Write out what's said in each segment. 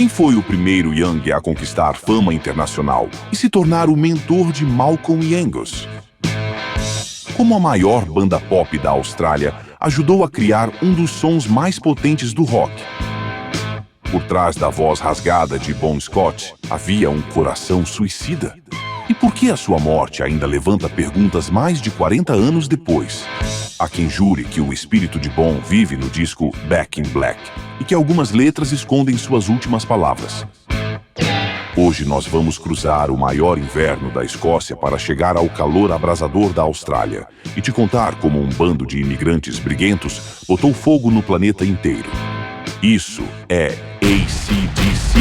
Quem foi o primeiro Young a conquistar fama internacional e se tornar o mentor de Malcolm e Angus? Como a maior banda pop da Austrália, ajudou a criar um dos sons mais potentes do rock. Por trás da voz rasgada de Bon Scott, havia um coração suicida. E por que a sua morte ainda levanta perguntas mais de 40 anos depois? Há quem jure que o espírito de Bon vive no disco Back in Black e que algumas letras escondem suas últimas palavras. Hoje nós vamos cruzar o maior inverno da Escócia para chegar ao calor abrasador da Austrália e te contar como um bando de imigrantes briguentos botou fogo no planeta inteiro. Isso é AC/DC.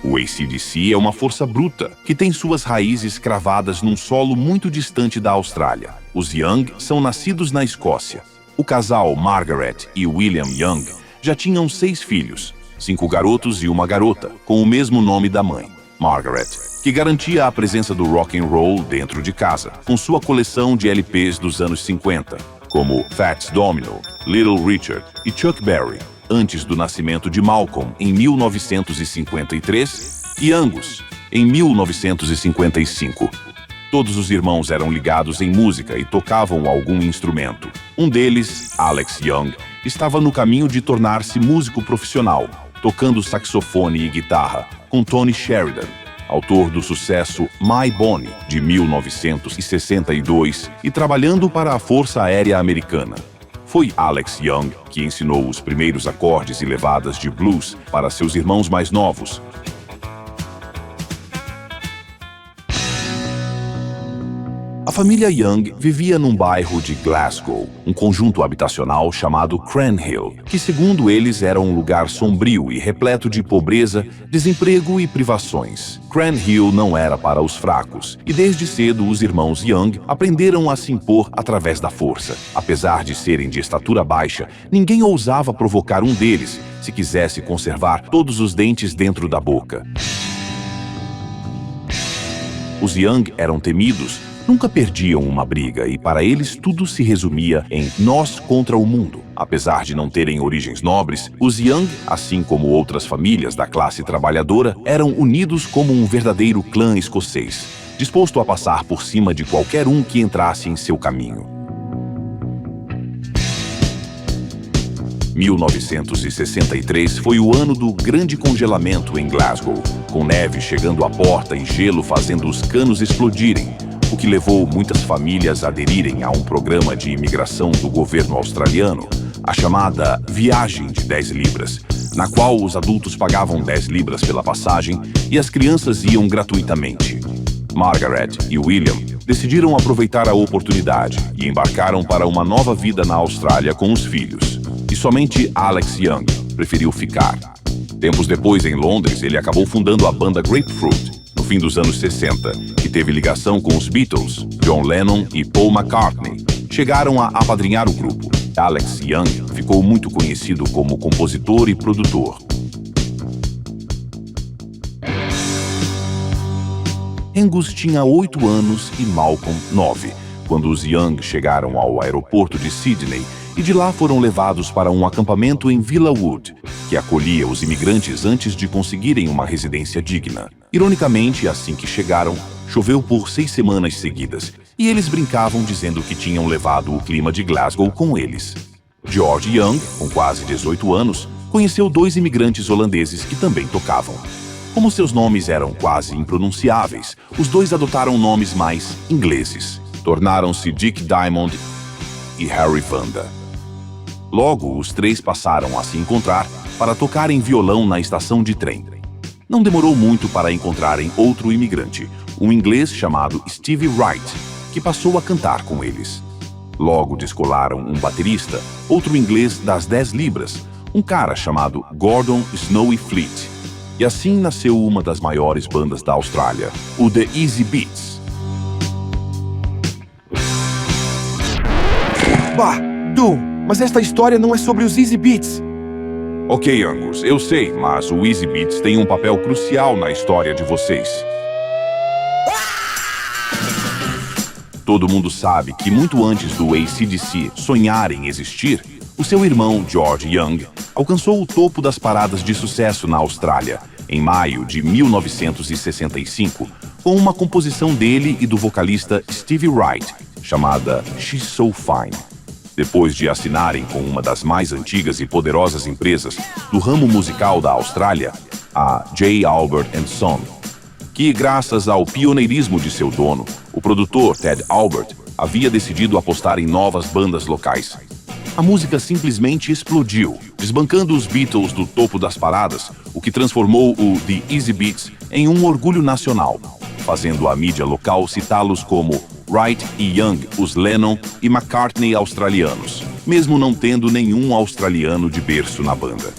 O AC/DC é uma força bruta, que tem suas raízes cravadas num solo muito distante da Austrália. Os Young são nascidos na Escócia. O casal Margaret e William Young já tinham 6 filhos, 5 garotos e uma garota, com o mesmo nome da mãe, Margaret, que garantia a presença do rock and roll dentro de casa, com sua coleção de LPs dos anos 50, como Fats Domino, Little Richard e Chuck Berry, antes do nascimento de Malcolm, em 1953, e Angus, em 1955. Todos os irmãos eram ligados em música e tocavam algum instrumento. Um deles, Alex Young, estava no caminho de tornar-se músico profissional, tocando saxofone e guitarra, com Tony Sheridan, autor do sucesso My Bonnie, de 1962, e trabalhando para a Força Aérea Americana. Foi Alex Young que ensinou os primeiros acordes e levadas de blues para seus irmãos mais novos. A família Young vivia num bairro de Glasgow, um conjunto habitacional chamado Cranhill, que segundo eles era um lugar sombrio e repleto de pobreza, desemprego e privações. Cranhill não era para os fracos, e desde cedo os irmãos Young aprenderam a se impor através da força. Apesar de serem de estatura baixa, ninguém ousava provocar um deles se quisesse conservar todos os dentes dentro da boca. Os Young eram temidos, nunca perdiam uma briga e para eles tudo se resumia em nós contra o mundo. Apesar de não terem origens nobres, os Young, assim como outras famílias da classe trabalhadora, eram unidos como um verdadeiro clã escocês, disposto a passar por cima de qualquer um que entrasse em seu caminho. 1963 foi o ano do grande congelamento em Glasgow, com neve chegando à porta e gelo fazendo os canos explodirem, o que levou muitas famílias a aderirem a um programa de imigração do governo australiano, a chamada Viagem de 10 Libras, na qual os adultos pagavam 10 libras pela passagem e as crianças iam gratuitamente. Margaret e William decidiram aproveitar a oportunidade e embarcaram para uma nova vida na Austrália com os filhos. E somente Alex Young preferiu ficar. Tempos depois, em Londres, ele acabou fundando a banda Grapefruit, no fim dos anos 60, que teve ligação com os Beatles. John Lennon e Paul McCartney chegaram a apadrinhar o grupo. Alex Young ficou muito conhecido como compositor e produtor. Angus tinha 8 anos e Malcolm 9, quando os Young chegaram ao aeroporto de Sydney e de lá foram levados para um acampamento em Villawood, que acolhia os imigrantes antes de conseguirem uma residência digna. Ironicamente, assim que chegaram, choveu por 6 semanas seguidas, e eles brincavam dizendo que tinham levado o clima de Glasgow com eles. George Young, com quase 18 anos, conheceu 2 imigrantes holandeses que também tocavam. Como seus nomes eram quase impronunciáveis, os 2 adotaram nomes mais ingleses. Tornaram-se Dick Diamond e Harry Vanda. Logo, os 3 passaram a se encontrar para tocarem violão na estação de trem. Não demorou muito para encontrarem outro imigrante, um inglês chamado Stevie Wright, que passou a cantar com eles. Logo descolaram um baterista, outro inglês das 10 libras, um cara chamado Gordon Snowy Fleet. E assim nasceu uma das maiores bandas da Austrália, o The Easy Beats. Bah, Du, mas esta história não é sobre os Easy Beats. Ok, Angus, eu sei, mas o Easy Beats tem um papel crucial na história de vocês. todo mundo sabe que muito antes do AC/DC sonhar em existir, o seu irmão, George Young, alcançou o topo das paradas de sucesso na Austrália, em maio de 1965, com uma composição dele e do vocalista Stevie Wright, chamada She's So Fine. Depois de assinarem com uma das mais antigas e poderosas empresas do ramo musical da Austrália, a J. Albert & Son, que, graças ao pioneirismo de seu dono, o produtor Ted Albert, havia decidido apostar em novas bandas locais. A música simplesmente explodiu, desbancando os Beatles do topo das paradas, o que transformou o The Easy Beats em um orgulho nacional, fazendo a mídia local citá-los como Wright e Young, os Lennon e McCartney australianos, mesmo não tendo nenhum australiano de berço na banda.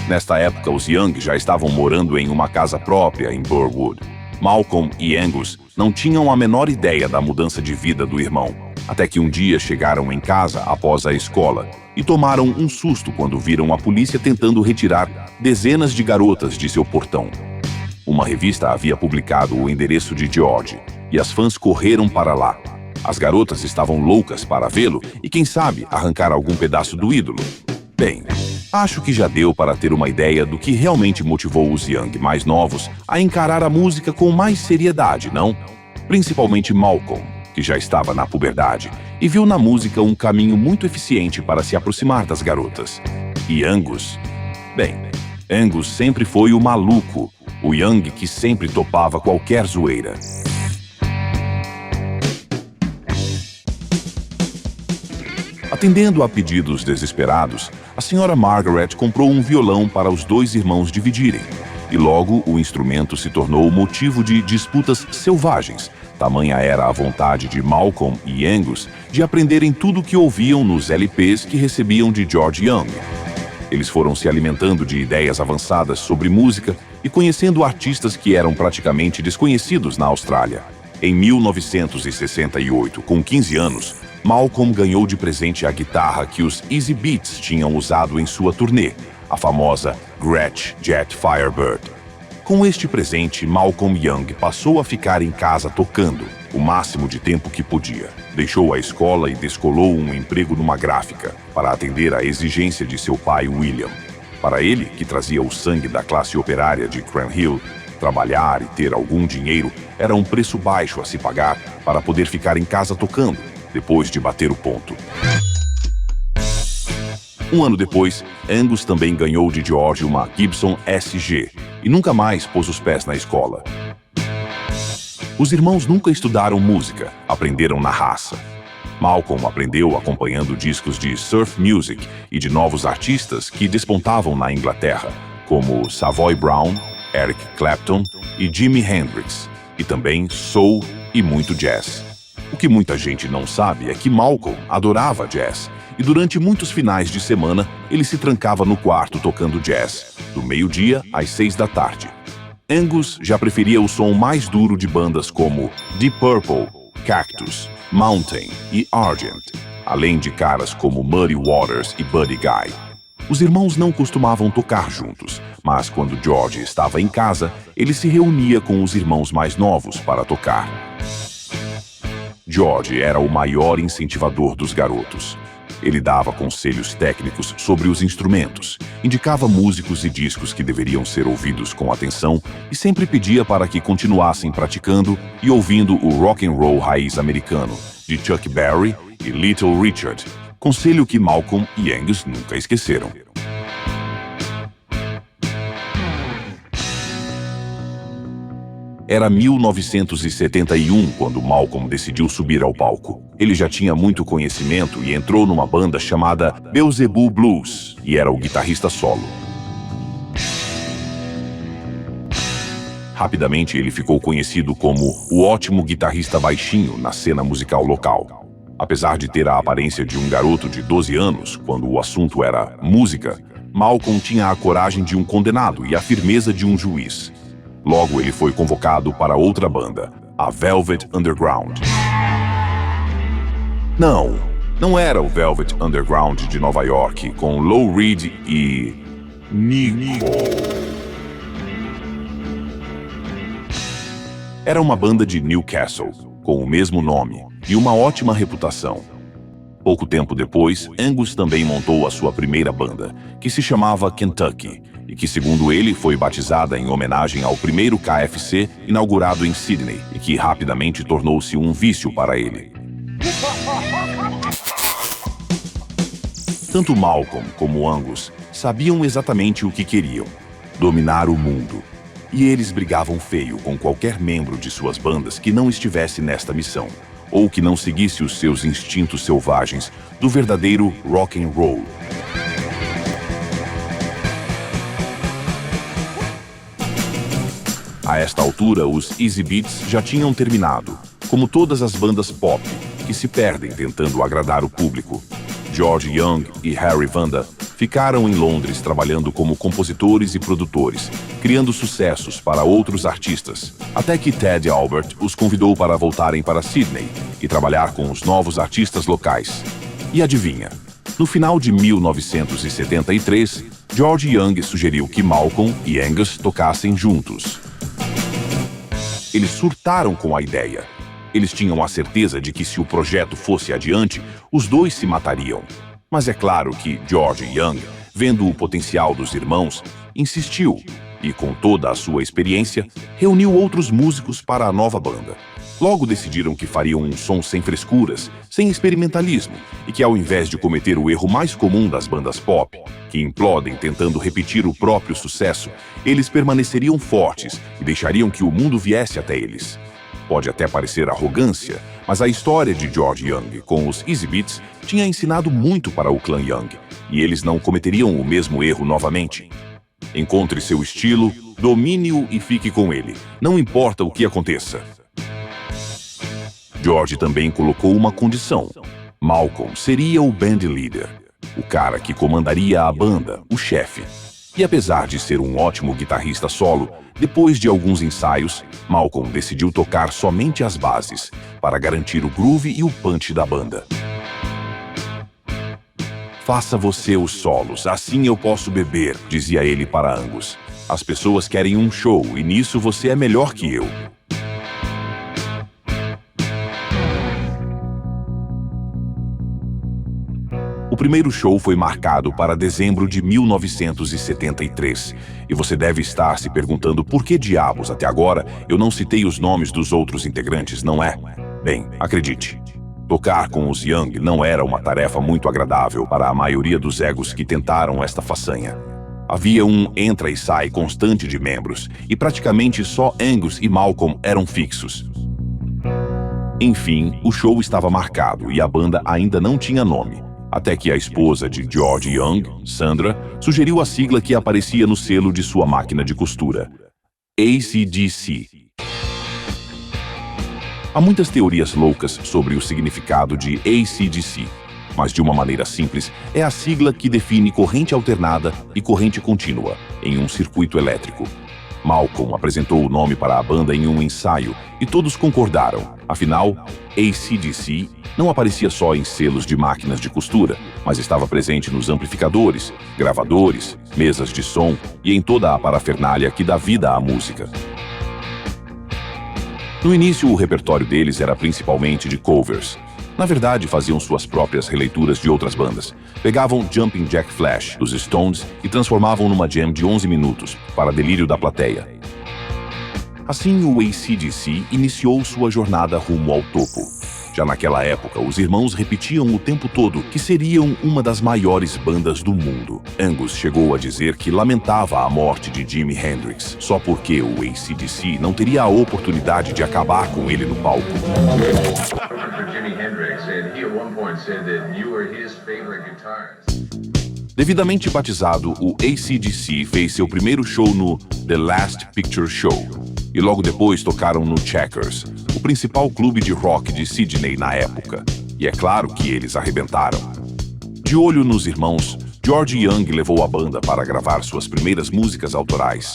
Nesta época, os Young já estavam morando em uma casa própria em Burwood. Malcolm e Angus não tinham a menor ideia da mudança de vida do irmão, até que um dia chegaram em casa após a escola e tomaram um susto quando viram a polícia tentando retirar dezenas de garotas de seu portão. Uma revista havia publicado o endereço de George e as fãs correram para lá. As garotas estavam loucas para vê-lo e, quem sabe, arrancar algum pedaço do ídolo. Bem, acho que já deu para ter uma ideia do que realmente motivou os Young mais novos a encarar a música com mais seriedade, não? Principalmente Malcolm, que já estava na puberdade e viu na música um caminho muito eficiente para se aproximar das garotas. E Angus? Bem, Angus sempre foi o maluco, o Young que sempre topava qualquer zoeira. Atendendo a pedidos desesperados, a senhora Margaret comprou um violão para os dois irmãos dividirem. E logo o instrumento se tornou motivo de disputas selvagens. Tamanha era a vontade de Malcolm e Angus de aprenderem tudo o que ouviam nos LPs que recebiam de George Young. Eles foram se alimentando de ideias avançadas sobre música e conhecendo artistas que eram praticamente desconhecidos na Austrália. Em 1968, com 15 anos, Malcolm ganhou de presente a guitarra que os Easy Beats tinham usado em sua turnê, a famosa Gretsch Jet Firebird. Com este presente, Malcolm Young passou a ficar em casa tocando, o máximo de tempo que podia. Deixou a escola e descolou um emprego numa gráfica, para atender à exigência de seu pai William. Para ele, que trazia o sangue da classe operária de Cranhill, trabalhar e ter algum dinheiro era um preço baixo a se pagar para poder ficar em casa tocando, depois de bater o ponto. Um ano depois, Angus também ganhou de George uma Gibson SG e nunca mais pôs os pés na escola. Os irmãos nunca estudaram música, aprenderam na raça. Malcolm aprendeu acompanhando discos de surf music e de novos artistas que despontavam na Inglaterra, como Savoy Brown, Eric Clapton e Jimi Hendrix, e também soul e muito jazz. O que muita gente não sabe é que Malcolm adorava jazz, e durante muitos finais de semana ele se trancava no quarto tocando jazz, do meio-dia às 6 da tarde. Angus já preferia o som mais duro de bandas como Deep Purple, Cactus, Mountain e Argent, além de caras como Muddy Waters e Buddy Guy. Os irmãos não costumavam tocar juntos, mas quando George estava em casa, ele se reunia com os irmãos mais novos para tocar. George era o maior incentivador dos garotos. Ele dava conselhos técnicos sobre os instrumentos, indicava músicos e discos que deveriam ser ouvidos com atenção e sempre pedia para que continuassem praticando e ouvindo o rock and roll raiz americano, de Chuck Berry e Little Richard, conselho que Malcolm e Angus nunca esqueceram. Era 1971 quando Malcolm decidiu subir ao palco. Ele já tinha muito conhecimento e entrou numa banda chamada Beelzebub Blues e era o guitarrista solo. Rapidamente ele ficou conhecido como o ótimo guitarrista baixinho na cena musical local. Apesar de ter a aparência de um garoto de 12 anos, quando o assunto era música, Malcolm tinha a coragem de um condenado e a firmeza de um juiz. Logo ele foi convocado para outra banda, a Velvet Underground. Não era o Velvet Underground de Nova York, com Lou Reed e Nico. Era uma banda de Newcastle, com o mesmo nome e uma ótima reputação. Pouco tempo depois, Angus também montou a sua primeira banda, que se chamava Kentucky, e que, segundo ele, foi batizada em homenagem ao primeiro KFC inaugurado em Sydney, e que rapidamente tornou-se um vício para ele. Tanto Malcolm como Angus sabiam exatamente o que queriam: dominar o mundo. E eles brigavam feio com qualquer membro de suas bandas que não estivesse nesta missão, ou que não seguisse os seus instintos selvagens do verdadeiro rock and roll. A esta altura, os Easy Beats já tinham terminado, como todas as bandas pop, que se perdem tentando agradar o público. George Young e Harry Vanda ficaram em Londres trabalhando como compositores e produtores, criando sucessos para outros artistas, até que Ted Albert os convidou para voltarem para Sydney e trabalhar com os novos artistas locais. E adivinha? No final de 1973, George Young sugeriu que Malcolm e Angus tocassem juntos. Eles surtaram com a ideia. Eles tinham a certeza de que se o projeto fosse adiante, os dois se matariam. Mas é claro que George Young, vendo o potencial dos irmãos, insistiu e, com toda a sua experiência, reuniu outros músicos para a nova banda. Logo decidiram que fariam um som sem frescuras, sem experimentalismo, e que, ao invés de cometer o erro mais comum das bandas pop, que implodem tentando repetir o próprio sucesso, eles permaneceriam fortes e deixariam que o mundo viesse até eles. Pode até parecer arrogância, mas a história de George Young com os Easy Beats tinha ensinado muito para o clã Young, e eles não cometeriam o mesmo erro novamente. Encontre seu estilo, domine-o e fique com ele, não importa o que aconteça. George também colocou uma condição: Malcolm seria o band leader, o cara que comandaria a banda, o chefe. E apesar de ser um ótimo guitarrista solo, depois de alguns ensaios, Malcolm decidiu tocar somente as bases, para garantir o groove e o punch da banda. Faça você os solos, assim eu posso beber, dizia ele para Angus. As pessoas querem um show e nisso você é melhor que eu. O primeiro show foi marcado para dezembro de 1973, e você deve estar se perguntando por que diabos até agora eu não citei os nomes dos outros integrantes, não é? Bem, acredite, tocar com os Young não era uma tarefa muito agradável para a maioria dos egos que tentaram esta façanha. Havia um entra e sai constante de membros, e praticamente só Angus e Malcolm eram fixos. Enfim, o show estava marcado e a banda ainda não tinha nome. Até que a esposa de George Young, Sandra, sugeriu a sigla que aparecia no selo de sua máquina de costura: AC/DC. Há muitas teorias loucas sobre o significado de AC/DC, mas de uma maneira simples, é a sigla que define corrente alternada e corrente contínua em um circuito elétrico. Malcolm apresentou o nome para a banda em um ensaio e todos concordaram. Afinal, AC/DC não aparecia só em selos de máquinas de costura, mas estava presente nos amplificadores, gravadores, mesas de som e em toda a parafernália que dá vida à música. No início, o repertório deles era principalmente de covers. Na verdade, faziam suas próprias releituras de outras bandas. Pegavam Jumping Jack Flash, dos Stones, e transformavam numa jam de 11 minutos, para delírio da plateia. Assim, o AC/DC iniciou sua jornada rumo ao topo. Já naquela época, os irmãos repetiam o tempo todo que seriam uma das maiores bandas do mundo. Angus chegou a dizer que lamentava a morte de Jimi Hendrix, só porque o AC/DC não teria a oportunidade de acabar com ele no palco. Devidamente batizado, o AC/DC fez seu primeiro show no The Last Picture Show, e logo depois tocaram no Checkers, o principal clube de rock de Sydney na época. E é claro que eles arrebentaram. De olho nos irmãos, George Young levou a banda para gravar suas primeiras músicas autorais.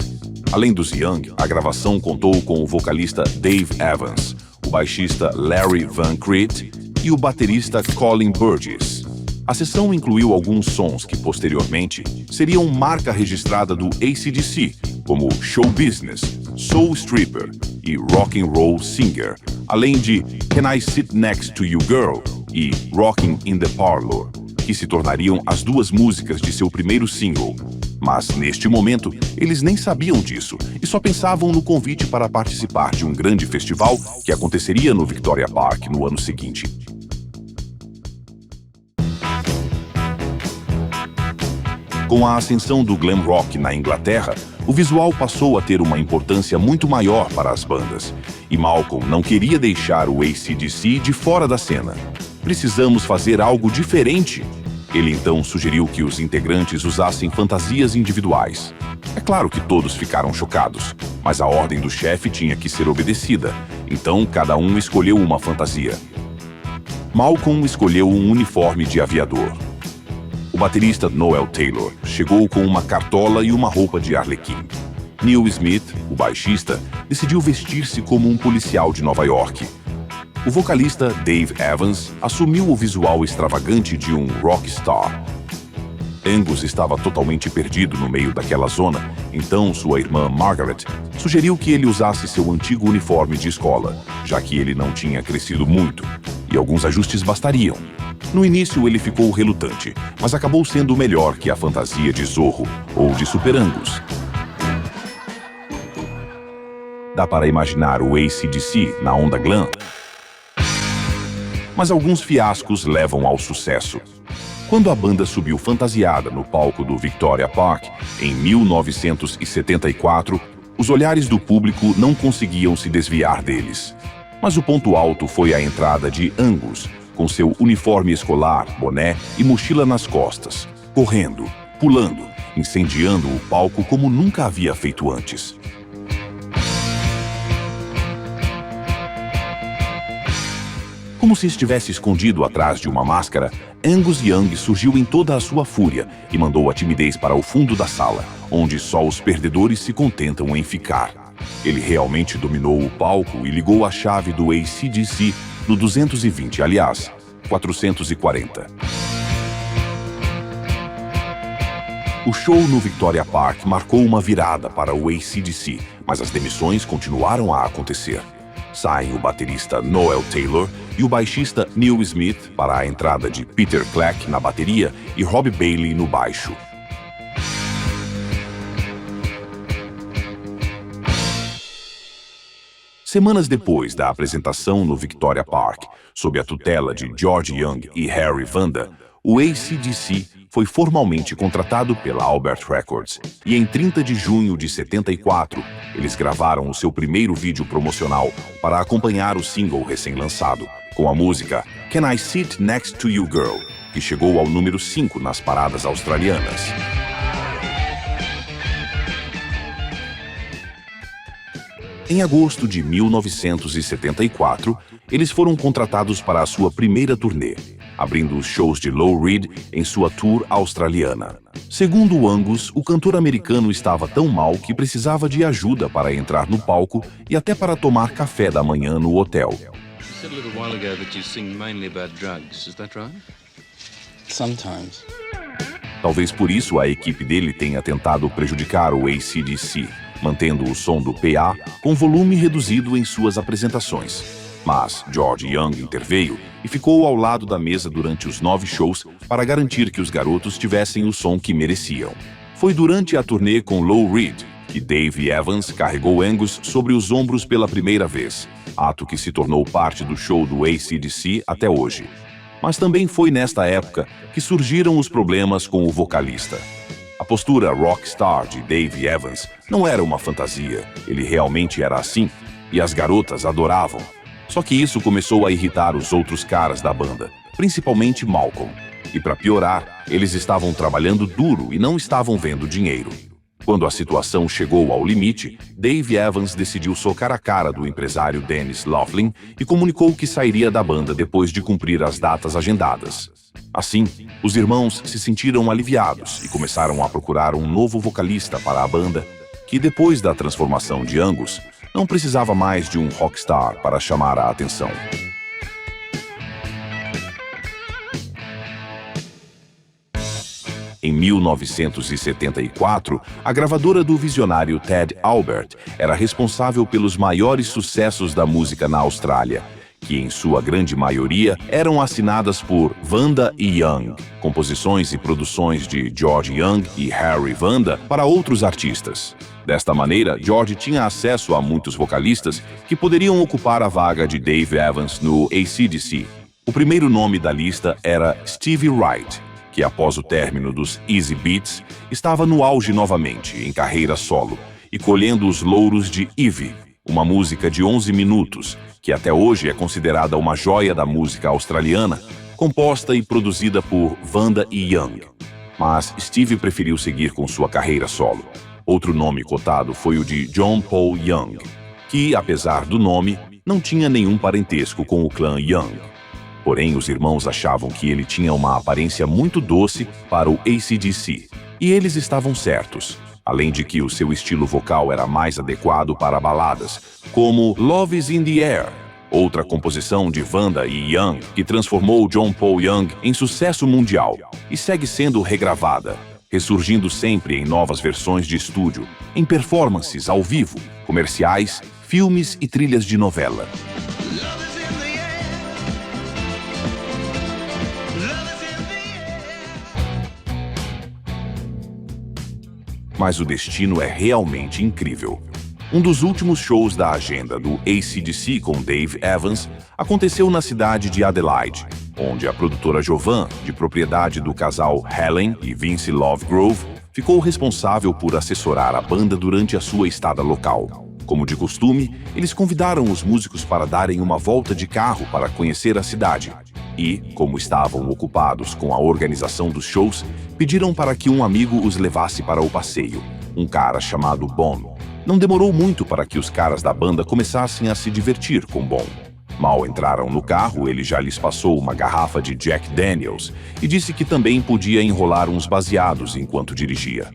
Além dos Young, a gravação contou com o vocalista Dave Evans, o baixista Larry Van Crete e o baterista Colin Burgess. A sessão incluiu alguns sons que, posteriormente, seriam marca registrada do AC/DC, como Show Business, Soul Stripper e Rock and Roll Singer, além de Can I Sit Next to You Girl e Rockin' in the Parlor, que se tornariam as duas músicas de seu primeiro single. Mas, neste momento, eles nem sabiam disso e só pensavam no convite para participar de um grande festival que aconteceria no Victoria Park no ano seguinte. Com a ascensão do glam rock na Inglaterra, o visual passou a ter uma importância muito maior para as bandas, e Malcolm não queria deixar o AC/DC de fora da cena. Precisamos fazer algo diferente. Ele então sugeriu que os integrantes usassem fantasias individuais. É claro que todos ficaram chocados, mas a ordem do chefe tinha que ser obedecida, então cada um escolheu uma fantasia. Malcolm escolheu um uniforme de aviador. O baterista Noel Taylor chegou com uma cartola e uma roupa de arlequim. Neil Smith, o baixista, decidiu vestir-se como um policial de Nova York. O vocalista Dave Evans assumiu o visual extravagante de um rockstar. Angus estava totalmente perdido no meio daquela zona, então sua irmã Margaret sugeriu que ele usasse seu antigo uniforme de escola, já que ele não tinha crescido muito, e alguns ajustes bastariam. No início ele ficou relutante, mas acabou sendo melhor que a fantasia de Zorro ou de Super Angus. Dá para imaginar o AC/DC na onda glam? Mas alguns fiascos levam ao sucesso. Quando a banda subiu fantasiada no palco do Victoria Park, em 1974, os olhares do público não conseguiam se desviar deles. Mas o ponto alto foi a entrada de Angus, com seu uniforme escolar, boné e mochila nas costas, correndo, pulando, incendiando o palco como nunca havia feito antes. Como se estivesse escondido atrás de uma máscara, Angus Young surgiu em toda a sua fúria e mandou a timidez para o fundo da sala, onde só os perdedores se contentam em ficar. Ele realmente dominou o palco e ligou a chave do AC/DC no 220, aliás, 440. O show no Victoria Park marcou uma virada para o AC/DC, mas as demissões continuaram a acontecer. Saem o baterista Noel Taylor e o baixista Neil Smith para a entrada de Peter Clack na bateria e Rob Bailey no baixo. Semanas depois da apresentação no Victoria Park, sob a tutela de George Young e Harry Vanda, o AC/DC foi formalmente contratado pela Albert Records e em 30 de junho de 74, eles gravaram o seu primeiro vídeo promocional para acompanhar o single recém-lançado, com a música Can I Sit Next to You Girl, que chegou ao número 5 nas paradas australianas. Em agosto de 1974, eles foram contratados para a sua primeira turnê, abrindo os shows de Lou Reed em sua tour australiana. Segundo Angus, o cantor americano estava tão mal que precisava de ajuda para entrar no palco e até para tomar café da manhã no hotel. Talvez por isso a equipe dele tenha tentado prejudicar o AC/DC, mantendo o som do PA com volume reduzido em suas apresentações. Mas George Young interveio e ficou ao lado da mesa durante os 9 shows para garantir que os garotos tivessem o som que mereciam. Foi durante a turnê com Lou Reed que Dave Evans carregou Angus sobre os ombros pela primeira vez, ato que se tornou parte do show do AC/DC até hoje. Mas também foi nesta época que surgiram os problemas com o vocalista. A postura rockstar de Dave Evans não era uma fantasia, ele realmente era assim, e as garotas adoravam. Só que isso começou a irritar os outros caras da banda, principalmente Malcolm. E para piorar, eles estavam trabalhando duro e não estavam vendo dinheiro. Quando a situação chegou ao limite, Dave Evans decidiu socar a cara do empresário Dennis Laughlin e comunicou que sairia da banda depois de cumprir as datas agendadas. Assim, os irmãos se sentiram aliviados e começaram a procurar um novo vocalista para a banda, que depois da transformação de Angus, não precisava mais de um rockstar para chamar a atenção. Em Em 1974, a gravadora do visionário Ted Albert era responsável pelos maiores sucessos da música na Austrália, que em sua grande maioria eram assinadas por Vanda e Young, composições e produções de George Young e Harry Vanda para outros artistas. Desta maneira, George tinha acesso a muitos vocalistas que poderiam ocupar a vaga de Dave Evans no AC/DC. O primeiro nome da lista era Stevie Wright, que após o término dos Easy Beats, estava no auge novamente, em carreira solo, e colhendo os louros de Ivy, uma música de 11 minutos, que até hoje é considerada uma joia da música australiana, composta e produzida por Vanda e Young. Mas Stevie preferiu seguir com sua carreira solo. Outro nome cotado foi o de John Paul Young, que, apesar do nome, não tinha nenhum parentesco com o clã Young. Porém, os irmãos achavam que ele tinha uma aparência muito doce para o AC/DC, e eles estavam certos, além de que o seu estilo vocal era mais adequado para baladas, como Love is in the Air, outra composição de Vanda e Young que transformou John Paul Young em sucesso mundial e segue sendo regravada, ressurgindo sempre em novas versões de estúdio, em performances ao vivo, comerciais, filmes e trilhas de novela. Mas o destino é realmente incrível. Um dos últimos shows da agenda do AC/DC com Dave Evans aconteceu na cidade de Adelaide, onde a produtora Jovan, de propriedade do casal Helen e Vince Lovegrove, ficou responsável por assessorar a banda durante a sua estada local. Como de costume, eles convidaram os músicos para darem uma volta de carro para conhecer a cidade. E, como estavam ocupados com a organização dos shows, pediram para que um amigo os levasse para o passeio, um cara chamado Bon. Não demorou muito para que os caras da banda começassem a se divertir com Bon. Mal entraram no carro, ele já lhes passou uma garrafa de Jack Daniels e disse que também podia enrolar uns baseados enquanto dirigia.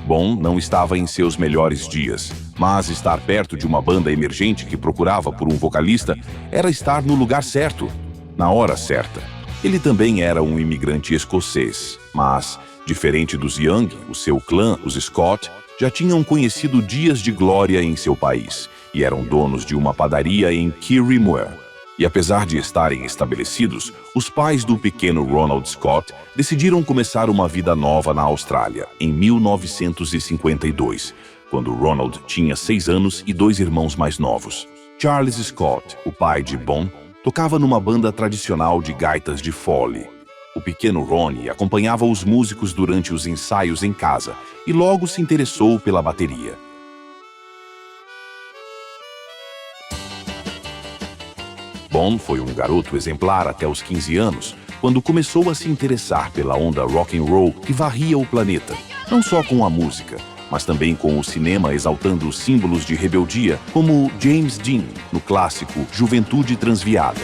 Bon não estava em seus melhores dias, mas estar perto de uma banda emergente que procurava por um vocalista era estar no lugar certo, na hora certa. Ele também era um imigrante escocês, mas, diferente dos Young, o seu clã, os Scott, já tinham conhecido dias de glória em seu país e eram donos de uma padaria em Kirriemuir. E apesar de estarem estabelecidos, os pais do pequeno Ronald Scott decidiram começar uma vida nova na Austrália, em 1952, quando Ronald tinha 6 anos e 2 irmãos mais novos. Charles Scott, o pai de Bon, tocava numa banda tradicional de gaitas de fole. O pequeno Ronnie acompanhava os músicos durante os ensaios em casa e logo se interessou pela bateria. Bon foi um garoto exemplar até os 15 anos, quando começou a se interessar pela onda rock and roll que varria o planeta, não só com a música, mas também com o cinema exaltando símbolos de rebeldia, como James Dean, no clássico Juventude Transviada.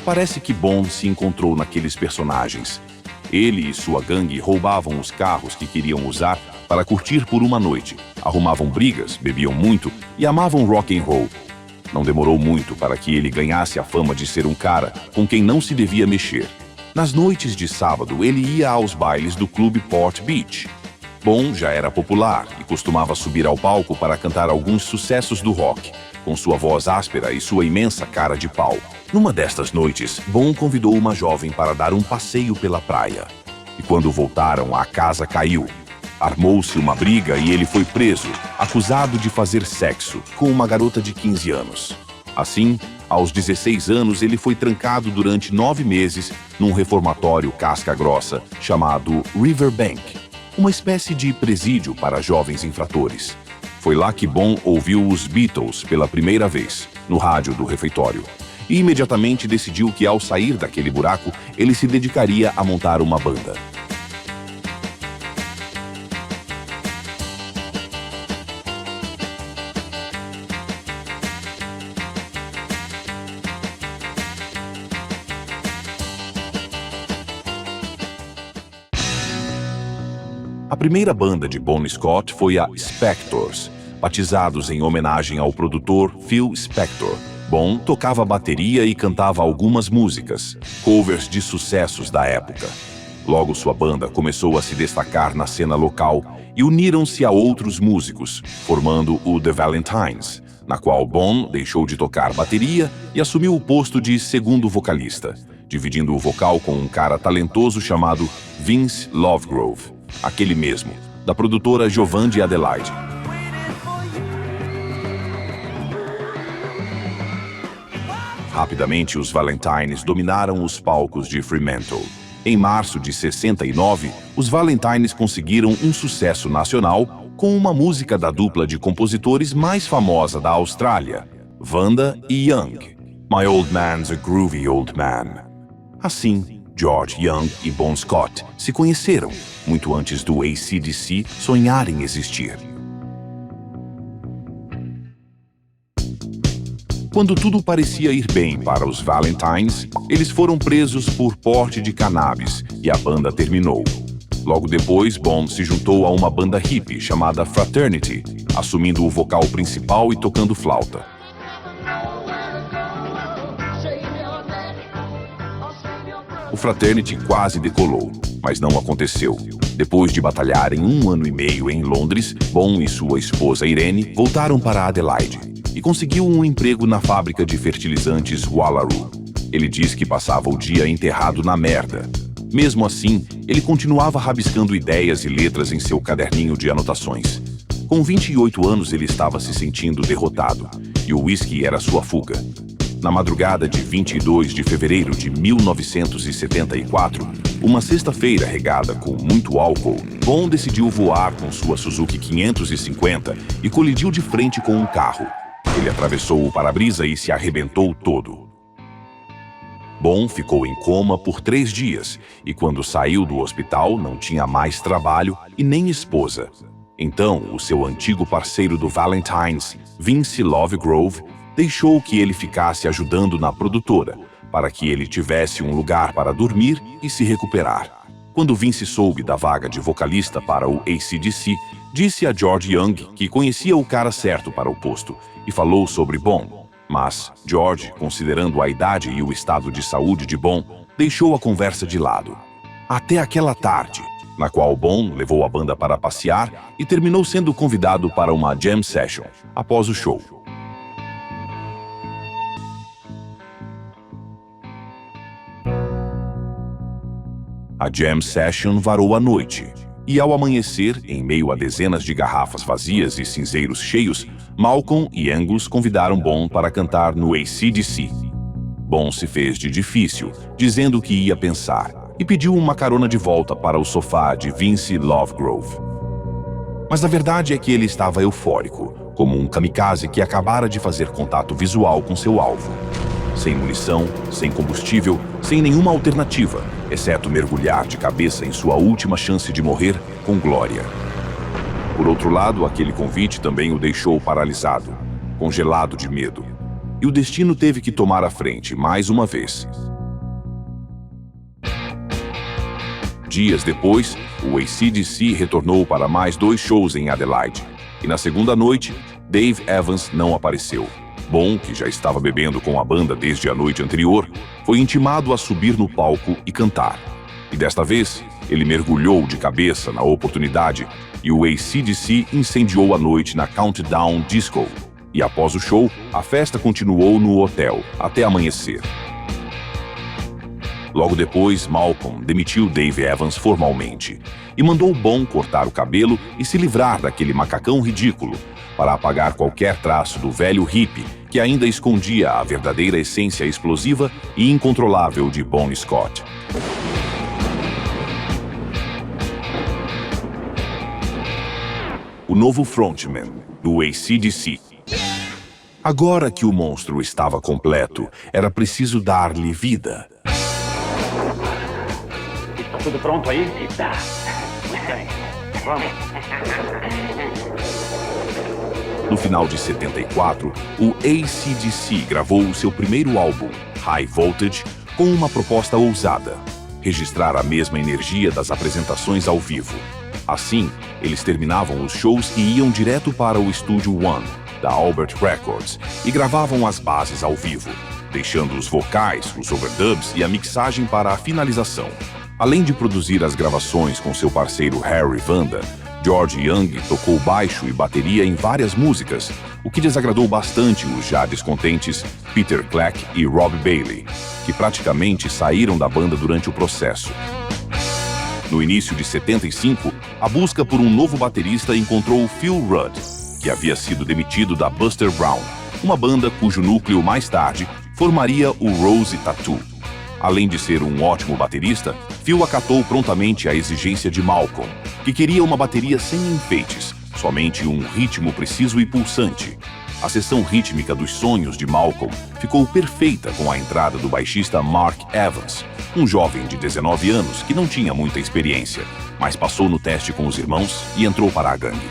Parece que Bon se encontrou naqueles personagens. Ele e sua gangue roubavam os carros que queriam usar para curtir por uma noite, arrumavam brigas, bebiam muito e amavam rock and roll. Não demorou muito para que ele ganhasse a fama de ser um cara com quem não se devia mexer. Nas noites de sábado, ele ia aos bailes do clube Port Beach. Bon já era popular e costumava subir ao palco para cantar alguns sucessos do rock, com sua voz áspera e sua imensa cara de pau. Numa destas noites, Bon convidou uma jovem para dar um passeio pela praia. E quando voltaram, a casa caiu. Armou-se uma briga e ele foi preso, acusado de fazer sexo com uma garota de 15 anos. Assim, aos 16 anos, ele foi trancado durante 9 meses num reformatório casca-grossa chamado Riverbank, uma espécie de presídio para jovens infratores. Foi lá que Bon ouviu os Beatles pela primeira vez, no rádio do refeitório. E imediatamente decidiu que, ao sair daquele buraco, ele se dedicaria a montar uma banda. A primeira banda de Bon Scott foi a Spectors, batizados em homenagem ao produtor Phil Spector. Bon tocava bateria e cantava algumas músicas, covers de sucessos da época. Logo sua banda começou a se destacar na cena local e uniram-se a outros músicos, formando o The Valentines, na qual Bon deixou de tocar bateria e assumiu o posto de segundo vocalista, dividindo o vocal com um cara talentoso chamado Vince Lovegrove, aquele mesmo, da produtora Jovan de Adelaide. Rapidamente, os Valentines dominaram os palcos de Fremantle. Em março de 69, os Valentines conseguiram um sucesso nacional com uma música da dupla de compositores mais famosa da Austrália, Vanda e Young, My Old Man's a Groovy Old Man. Assim, George Young e Bon Scott se conheceram, muito antes do AC/DC sonhar em existir. Quando tudo parecia ir bem para os Valentines, eles foram presos por porte de cannabis e a banda terminou. Logo depois, Bon se juntou a uma banda hippie chamada Fraternity, assumindo o vocal principal e tocando flauta. O Fraternity quase decolou, mas não aconteceu. Depois de batalharem 1 ano e meio em Londres, Bon e sua esposa Irene voltaram para Adelaide e conseguiu um emprego na fábrica de fertilizantes Wallaroo. Ele diz que passava o dia enterrado na merda. Mesmo assim, ele continuava rabiscando ideias e letras em seu caderninho de anotações. Com 28 anos, ele estava se sentindo derrotado, e o whisky era sua fuga. Na madrugada de 22 de fevereiro de 1974, uma sexta-feira regada com muito álcool, Bon decidiu voar com sua Suzuki 550 e colidiu de frente com um carro. Ele atravessou o para-brisa e se arrebentou todo. Bon ficou em coma por 3 dias e, quando saiu do hospital, não tinha mais trabalho e nem esposa. Então, o seu antigo parceiro do Valentines, Vince Lovegrove, deixou que ele ficasse ajudando na produtora, para que ele tivesse um lugar para dormir e se recuperar. Quando Vince soube da vaga de vocalista para o AC/DC, disse a George Young que conhecia o cara certo para o posto e falou sobre Bon. Mas George, considerando a idade e o estado de saúde de Bon, deixou a conversa de lado. Até aquela tarde, na qual Bon levou a banda para passear e terminou sendo convidado para uma jam session após o show. A jam session varou a noite, e ao amanhecer, em meio a dezenas de garrafas vazias e cinzeiros cheios, Malcolm e Angus convidaram Bon para cantar no AC/DC. Bon se fez de difícil, dizendo que ia pensar, e pediu uma carona de volta para o sofá de Vince Lovegrove. Mas a verdade é que ele estava eufórico, como um kamikaze que acabara de fazer contato visual com seu alvo. Sem munição, sem combustível, sem nenhuma alternativa, exceto mergulhar de cabeça em sua última chance de morrer com glória. Por outro lado, aquele convite também o deixou paralisado, congelado de medo. E o destino teve que tomar a frente mais uma vez. Dias depois, o AC/DC retornou para mais 2 shows em Adelaide. E na segunda noite, Dave Evans não apareceu. Bon, que já estava bebendo com a banda desde a noite anterior, foi intimado a subir no palco e cantar. E desta vez, ele mergulhou de cabeça na oportunidade e o AC/DC incendiou a noite na Countdown Disco. E após o show, a festa continuou no hotel até amanhecer. Logo depois, Malcolm demitiu Dave Evans formalmente e mandou Bon cortar o cabelo e se livrar daquele macacão ridículo, para apagar qualquer traço do velho hippie que ainda escondia a verdadeira essência explosiva e incontrolável de Bon Scott. O novo frontman do AC/DC. Agora que o monstro estava completo, era preciso dar-lhe vida. Está tudo pronto aí? Está. Muito bem. Vamos. No final de 74, o AC/DC gravou o seu primeiro álbum, High Voltage, com uma proposta ousada: registrar a mesma energia das apresentações ao vivo. Assim, eles terminavam os shows e iam direto para o Studio One, da Albert Records, e gravavam as bases ao vivo, deixando os vocais, os overdubs e a mixagem para a finalização. Além de produzir as gravações com seu parceiro Harry Vanda, George Young tocou baixo e bateria em várias músicas, o que desagradou bastante os já descontentes Peter Clack e Rob Bailey, que praticamente saíram da banda durante o processo. No início de 75, a busca por um novo baterista encontrou Phil Rudd, que havia sido demitido da Buster Brown, uma banda cujo núcleo mais tarde formaria o Rose Tattoo. Além de ser um ótimo baterista, Phil acatou prontamente a exigência de Malcolm, que queria uma bateria sem enfeites, somente um ritmo preciso e pulsante. A seção rítmica dos sonhos de Malcolm ficou perfeita com a entrada do baixista Mark Evans, um jovem de 19 anos que não tinha muita experiência, mas passou no teste com os irmãos e entrou para a gangue.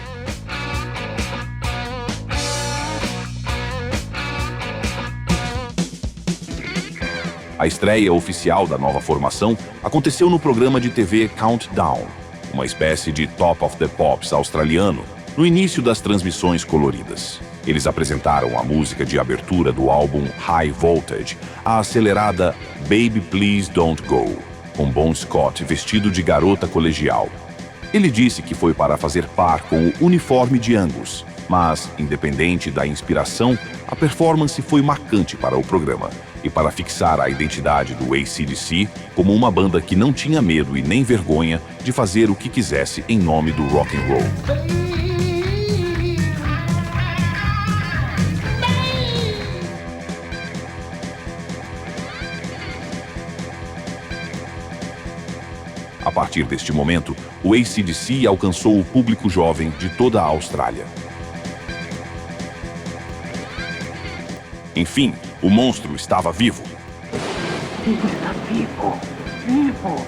A estreia oficial da nova formação aconteceu no programa de TV Countdown, uma espécie de Top of the Pops australiano, no início das transmissões coloridas. Eles apresentaram a música de abertura do álbum High Voltage, a acelerada Baby Please Don't Go, com Bon Scott vestido de garota colegial. Ele disse que foi para fazer par com o uniforme de Angus, mas, independente da inspiração, a performance foi marcante para o programa e para fixar a identidade do AC/DC como uma banda que não tinha medo e nem vergonha de fazer o que quisesse em nome do rock and roll. A partir deste momento, o AC/DC alcançou o público jovem de toda a Austrália. Enfim, o monstro estava vivo. Ele está vivo! Vivo!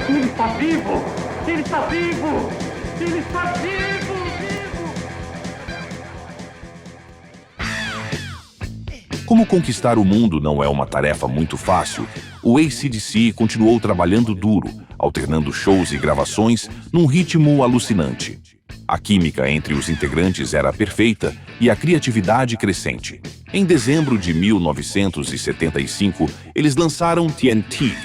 Ele está vivo! Ele está vivo! Ele está vivo! Como conquistar o mundo não é uma tarefa muito fácil, o AC/DC continuou trabalhando duro, alternando shows e gravações num ritmo alucinante. A química entre os integrantes era perfeita e a criatividade crescente. Em dezembro de 1975, eles lançaram TNT,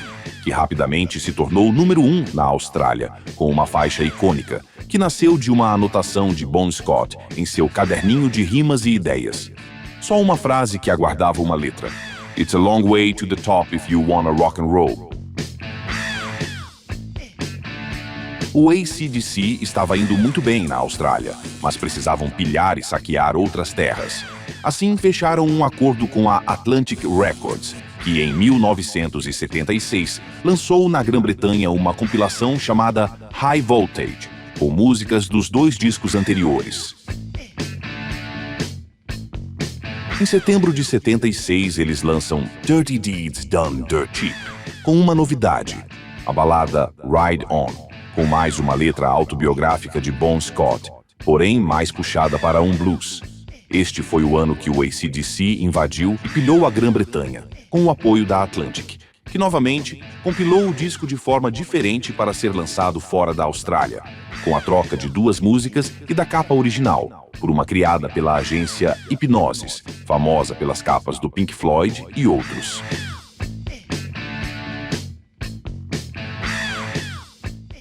que rapidamente se tornou número 1 na Austrália, com uma faixa icônica, que nasceu de uma anotação de Bon Scott em seu caderninho de rimas e ideias. Só uma frase que aguardava uma letra. It's a long way to the top if you wanna rock and roll. O AC/DC estava indo muito bem na Austrália, mas precisavam pilhar e saquear outras terras. Assim, fecharam um acordo com a Atlantic Records, que em 1976 lançou na Grã-Bretanha uma compilação chamada High Voltage, com músicas dos 2 discos anteriores. Em setembro de 76, eles lançam Dirty Deeds Done Dirt Cheap, com uma novidade, a balada Ride On, com mais uma letra autobiográfica de Bon Scott, porém mais puxada para um blues. Este foi o ano que o AC/DC invadiu e pilhou a Grã-Bretanha, com o apoio da Atlantic, que novamente compilou o disco de forma diferente para ser lançado fora da Austrália, com a troca de 2 músicas e da capa original, por uma criada pela agência Hipgnosis, famosa pelas capas do Pink Floyd e outros.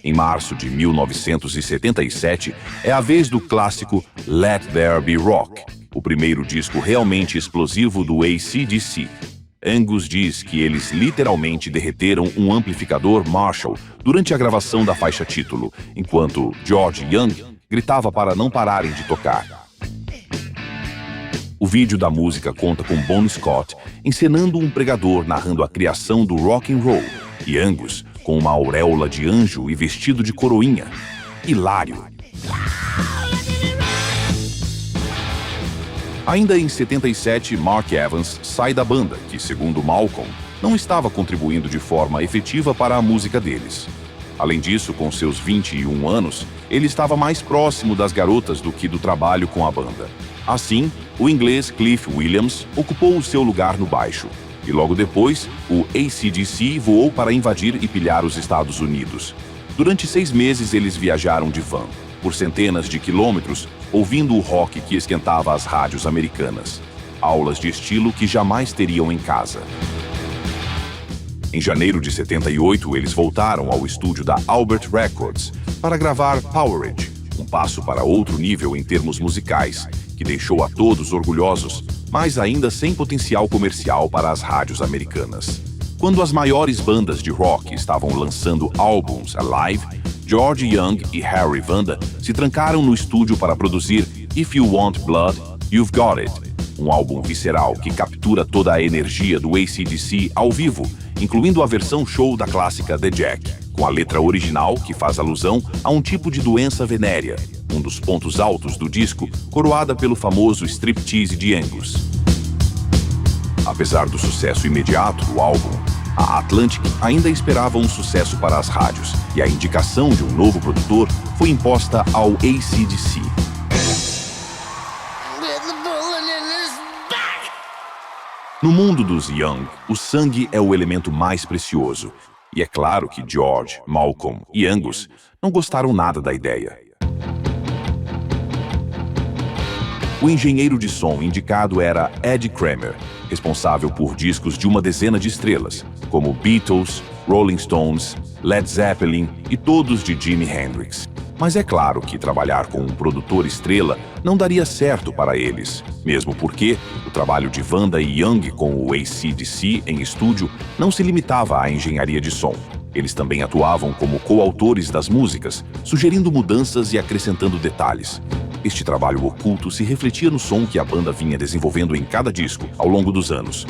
Em março de 1977, é a vez do clássico Let There Be Rock, o primeiro disco realmente explosivo do AC/DC. Angus diz que eles literalmente derreteram um amplificador Marshall durante a gravação da faixa título, enquanto George Young gritava para não pararem de tocar. O vídeo da música conta com Bon Scott encenando um pregador narrando a criação do rock and roll e Angus com uma auréola de anjo e vestido de coroinha. Hilário! Ainda em 77, Mark Evans sai da banda, que, segundo Malcolm, não estava contribuindo de forma efetiva para a música deles. Além disso, com seus 21 anos, ele estava mais próximo das garotas do que do trabalho com a banda. Assim, o inglês Cliff Williams ocupou o seu lugar no baixo. E logo depois, o AC/DC voou para invadir e pilhar os Estados Unidos. Durante 6 meses, eles viajaram de van, por centenas de quilômetros, ouvindo o rock que esquentava as rádios americanas. Aulas de estilo que jamais teriam em casa. Em janeiro de 78, eles voltaram ao estúdio da Albert Records para gravar Powerage, um passo para outro nível em termos musicais, que deixou a todos orgulhosos, mas ainda sem potencial comercial para as rádios americanas. Quando as maiores bandas de rock estavam lançando álbuns live, George Young e Harry Vanda se trancaram no estúdio para produzir If You Want Blood, You've Got It, um álbum visceral que captura toda a energia do AC/DC ao vivo, incluindo a versão show da clássica The Jack, com a letra original que faz alusão a um tipo de doença venérea, um dos pontos altos do disco, coroada pelo famoso striptease de Angus. Apesar do sucesso imediato do álbum, a Atlantic ainda esperava um sucesso para as rádios, e a indicação de um novo produtor foi imposta ao AC/DC. No mundo dos Young, o sangue é o elemento mais precioso, e é claro que George, Malcolm e Angus não gostaram nada da ideia. O engenheiro de som indicado era Eddie Kramer, responsável por discos de uma dezena de estrelas, como Beatles, Rolling Stones, Led Zeppelin e todos de Jimi Hendrix. Mas é claro que trabalhar com um produtor estrela não daria certo para eles, mesmo porque o trabalho de Vanda e Young com o AC/DC em estúdio não se limitava à engenharia de som. Eles também atuavam como coautores das músicas, sugerindo mudanças e acrescentando detalhes. Este trabalho oculto se refletia no som que a banda vinha desenvolvendo em cada disco ao longo dos anos.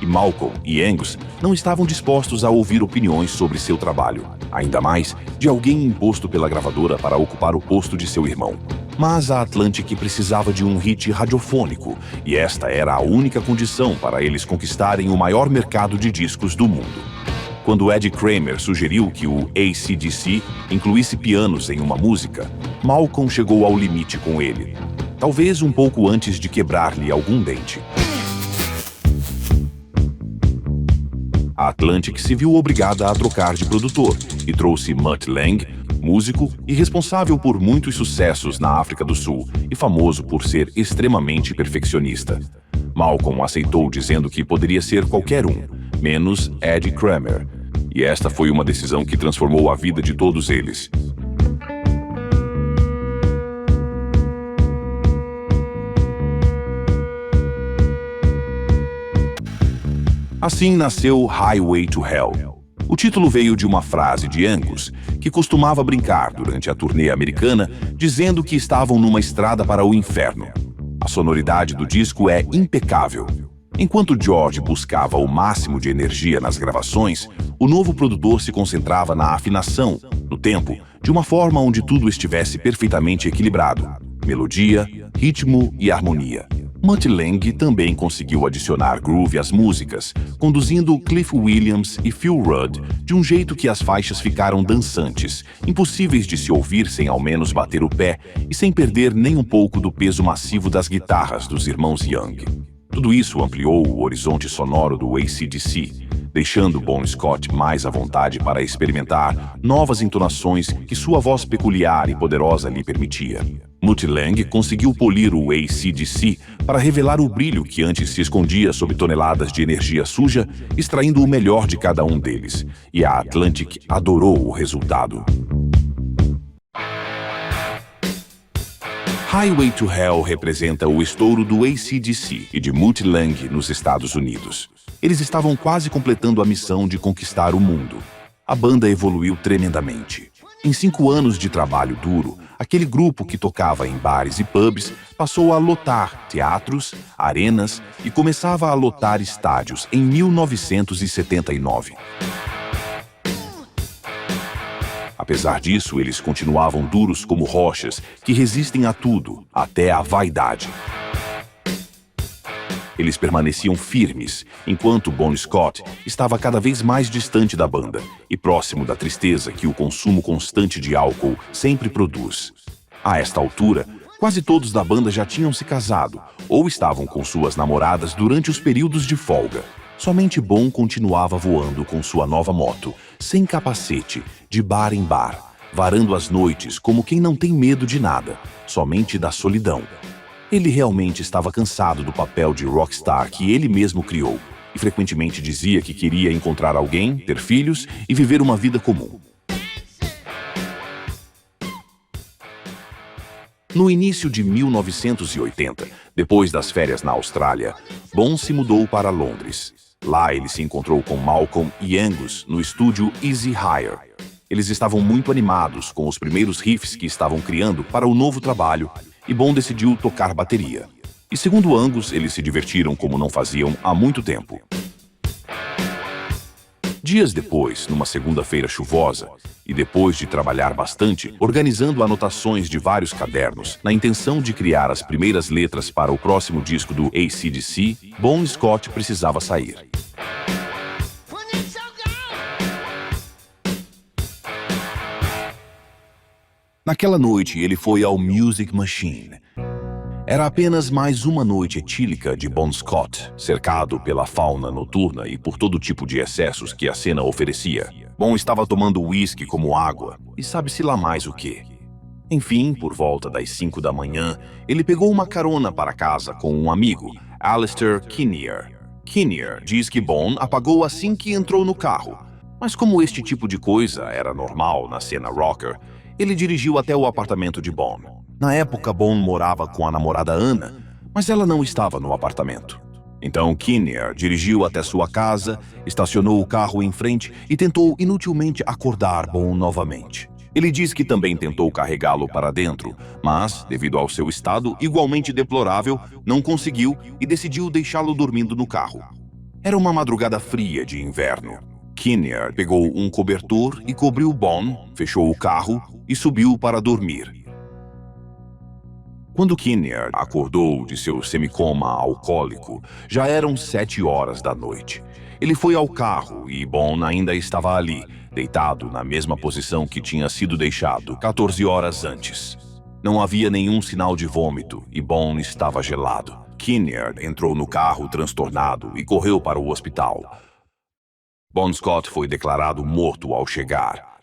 E Malcolm e Angus não estavam dispostos a ouvir opiniões sobre seu trabalho, ainda mais de alguém imposto pela gravadora para ocupar o posto de seu irmão. Mas a Atlantic precisava de um hit radiofônico, e esta era a única condição para eles conquistarem o maior mercado de discos do mundo. Quando Eddie Kramer sugeriu que o AC/DC incluísse pianos em uma música, Malcolm chegou ao limite com ele, talvez um pouco antes de quebrar-lhe algum dente. A Atlantic se viu obrigada a trocar de produtor e trouxe Mutt Lange, músico e responsável por muitos sucessos na África do Sul e famoso por ser extremamente perfeccionista. Malcolm aceitou dizendo que poderia ser qualquer um, menos Eddie Kramer, e esta foi uma decisão que transformou a vida de todos eles. Assim nasceu Highway to Hell. O título veio de uma frase de Angus, que costumava brincar durante a turnê americana, dizendo que estavam numa estrada para o inferno. A sonoridade do disco é impecável. Enquanto George buscava o máximo de energia nas gravações, o novo produtor se concentrava na afinação, no tempo, de uma forma onde tudo estivesse perfeitamente equilibrado: melodia, ritmo e harmonia. Mutt Lange também conseguiu adicionar groove às músicas, conduzindo Cliff Williams e Phil Rudd de um jeito que as faixas ficaram dançantes, impossíveis de se ouvir sem ao menos bater o pé e sem perder nem um pouco do peso massivo das guitarras dos irmãos Young. Tudo isso ampliou o horizonte sonoro do AC/DC, deixando Bon Scott mais à vontade para experimentar novas entonações que sua voz peculiar e poderosa lhe permitia. Mutt Lange conseguiu polir o AC/DC para revelar o brilho que antes se escondia sob toneladas de energia suja, extraindo o melhor de cada um deles, e a Atlantic adorou o resultado. Highway to Hell representa o estouro do AC/DC e de Mutt Lange nos Estados Unidos. Eles estavam quase completando a missão de conquistar o mundo. A banda evoluiu tremendamente. Em 5 anos de trabalho duro, aquele grupo que tocava em bares e pubs passou a lotar teatros, arenas e começava a lotar estádios em 1979. Apesar disso, eles continuavam duros como rochas que resistem a tudo, até à vaidade. Eles permaneciam firmes, enquanto Bon Scott estava cada vez mais distante da banda e próximo da tristeza que o consumo constante de álcool sempre produz. A esta altura, quase todos da banda já tinham se casado ou estavam com suas namoradas durante os períodos de folga. Somente Bon continuava voando com sua nova moto, sem capacete, de bar em bar, varando as noites como quem não tem medo de nada, somente da solidão. Ele realmente estava cansado do papel de rockstar que ele mesmo criou, e frequentemente dizia que queria encontrar alguém, ter filhos e viver uma vida comum. No início de 1980, depois das férias na Austrália, Bon se mudou para Londres. Lá ele se encontrou com Malcolm e Angus no estúdio Easy Hire. Eles estavam muito animados com os primeiros riffs que estavam criando para o novo trabalho, e Bon decidiu tocar bateria. E segundo Angus, eles se divertiram como não faziam há muito tempo. Dias depois, numa segunda-feira chuvosa, e depois de trabalhar bastante, organizando anotações de vários cadernos, na intenção de criar as primeiras letras para o próximo disco do AC/DC, Bon Scott precisava sair. Naquela noite, ele foi ao Music Machine. Era apenas mais uma noite etílica de Bon Scott, cercado pela fauna noturna e por todo tipo de excessos que a cena oferecia. Bon estava tomando uísque como água, e sabe-se lá mais o quê. Enfim, por volta das 5 da manhã, ele pegou uma carona para casa com um amigo, Alistair Kinnear. Kinnear diz que Bon apagou assim que entrou no carro, mas como este tipo de coisa era normal na cena rocker, ele dirigiu até o apartamento de Bon. Na época, Bon morava com a namorada Anna, mas ela não estava no apartamento. Então, Kinnear dirigiu até sua casa, estacionou o carro em frente e tentou inutilmente acordar Bon novamente. Ele diz que também tentou carregá-lo para dentro, mas, devido ao seu estado igualmente deplorável, não conseguiu e decidiu deixá-lo dormindo no carro. Era uma madrugada fria de inverno. Kinnear pegou um cobertor e cobriu Bon, fechou o carro e subiu para dormir. Quando Kinnear acordou de seu semicoma alcoólico, já eram 7 horas da noite. Ele foi ao carro e Bon ainda estava ali, deitado na mesma posição que tinha sido deixado 14 horas antes. Não havia nenhum sinal de vômito e Bon estava gelado. Kinnear entrou no carro transtornado e correu para o hospital. Bon Scott foi declarado morto ao chegar.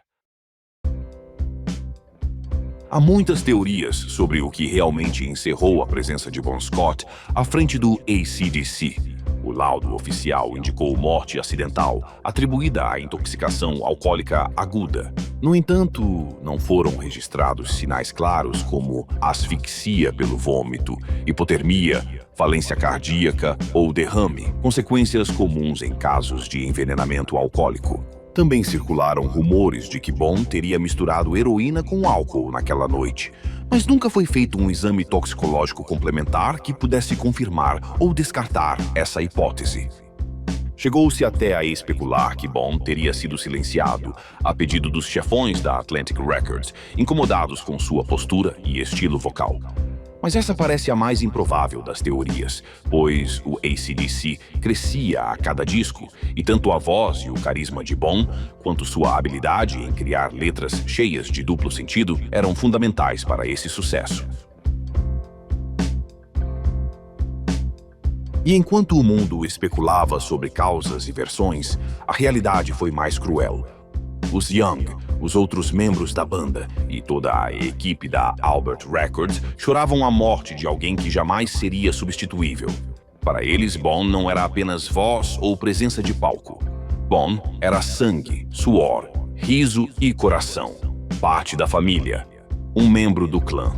Há muitas teorias sobre o que realmente encerrou a presença de Bon Scott à frente do AC/DC. O laudo oficial indicou morte acidental, atribuída à intoxicação alcoólica aguda. No entanto, não foram registrados sinais claros como asfixia pelo vômito, hipotermia, falência cardíaca ou derrame, consequências comuns em casos de envenenamento alcoólico. Também circularam rumores de que Bon teria misturado heroína com álcool naquela noite, mas nunca foi feito um exame toxicológico complementar que pudesse confirmar ou descartar essa hipótese. Chegou-se até a especular que Bon teria sido silenciado a pedido dos chefões da Atlantic Records, incomodados com sua postura e estilo vocal. Mas essa parece a mais improvável das teorias, pois o AC/DC crescia a cada disco, e tanto a voz e o carisma de Bon, quanto sua habilidade em criar letras cheias de duplo sentido, eram fundamentais para esse sucesso. E enquanto o mundo especulava sobre causas e versões, a realidade foi mais cruel. Os Young, os outros membros da banda e toda a equipe da Albert Records choravam a morte de alguém que jamais seria substituível. Para eles, Bon não era apenas voz ou presença de palco. Bon era sangue, suor, riso e coração. Parte da família. Um membro do clã.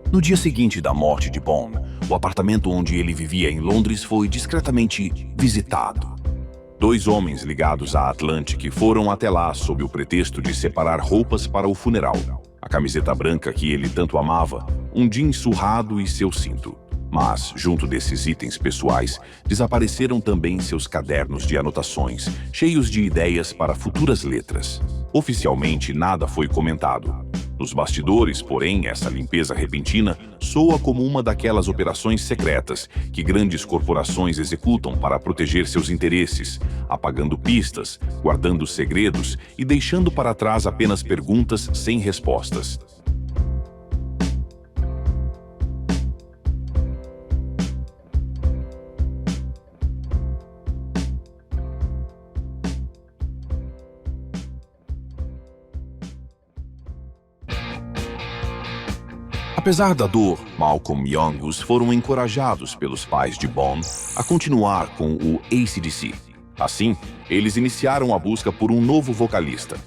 No dia seguinte da morte de Bon, o apartamento onde ele vivia em Londres foi discretamente visitado. 2 homens ligados à Atlantic foram até lá sob o pretexto de separar roupas para o funeral. A camiseta branca que ele tanto amava, um jeans surrado e seu cinto. Mas, junto desses itens pessoais, desapareceram também seus cadernos de anotações, cheios de ideias para futuras letras. Oficialmente, nada foi comentado. Nos bastidores, porém, essa limpeza repentina soa como uma daquelas operações secretas que grandes corporações executam para proteger seus interesses, apagando pistas, guardando segredos e deixando para trás apenas perguntas sem respostas. Apesar da dor, Malcolm e Angus foram encorajados pelos pais de Bon a continuar com o AC/DC. Assim, eles iniciaram a busca por um novo vocalista.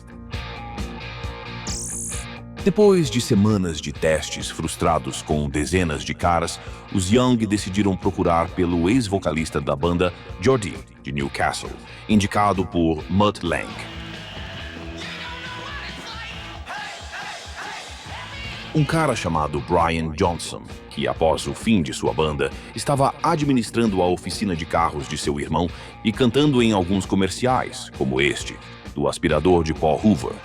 Depois de semanas de testes frustrados com dezenas de caras, os Young decidiram procurar pelo ex-vocalista da banda, Geordie, de Newcastle, indicado por Mutt Lange. Um cara chamado Brian Johnson, que após o fim de sua banda, estava administrando a oficina de carros de seu irmão e cantando em alguns comerciais, como este, do aspirador de pó Hoover.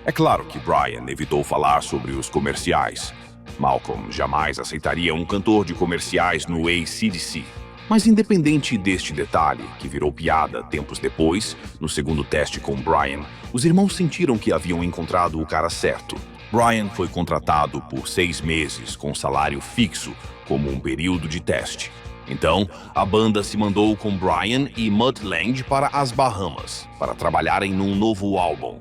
É claro que Brian evitou falar sobre os comerciais. Malcolm jamais aceitaria um cantor de comerciais no AC/DC. Mas independente deste detalhe, que virou piada tempos depois, no segundo teste com Brian, os irmãos sentiram que haviam encontrado o cara certo. Brian foi contratado por 6 meses com salário fixo, como um período de teste. Então, a banda se mandou com Brian e Mutt Lange para as Bahamas, para trabalharem num novo álbum.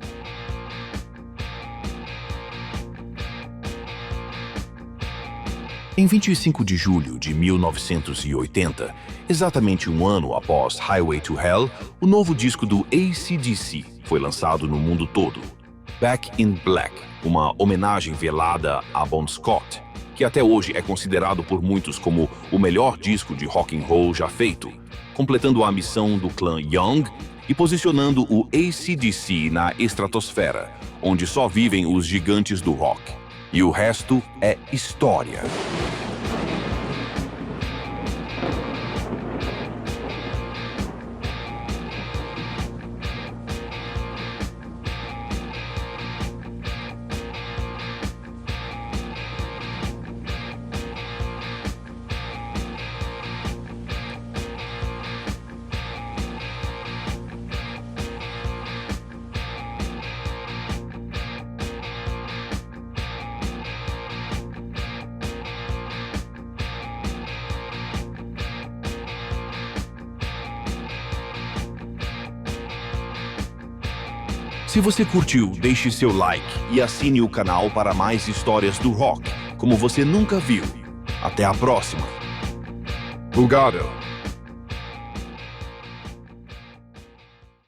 Em 25 de julho de 1980, exatamente um ano após Highway to Hell, o novo disco do AC/DC foi lançado no mundo todo. Back in Black, uma homenagem velada a Bon Scott, que até hoje é considerado por muitos como o melhor disco de rock and roll já feito, completando a missão do clã Young e posicionando o AC/DC na estratosfera, onde só vivem os gigantes do rock. E o resto é história. Se você curtiu, deixe seu like e assine o canal para mais histórias do rock, como você nunca viu. Até a próxima! Bugado.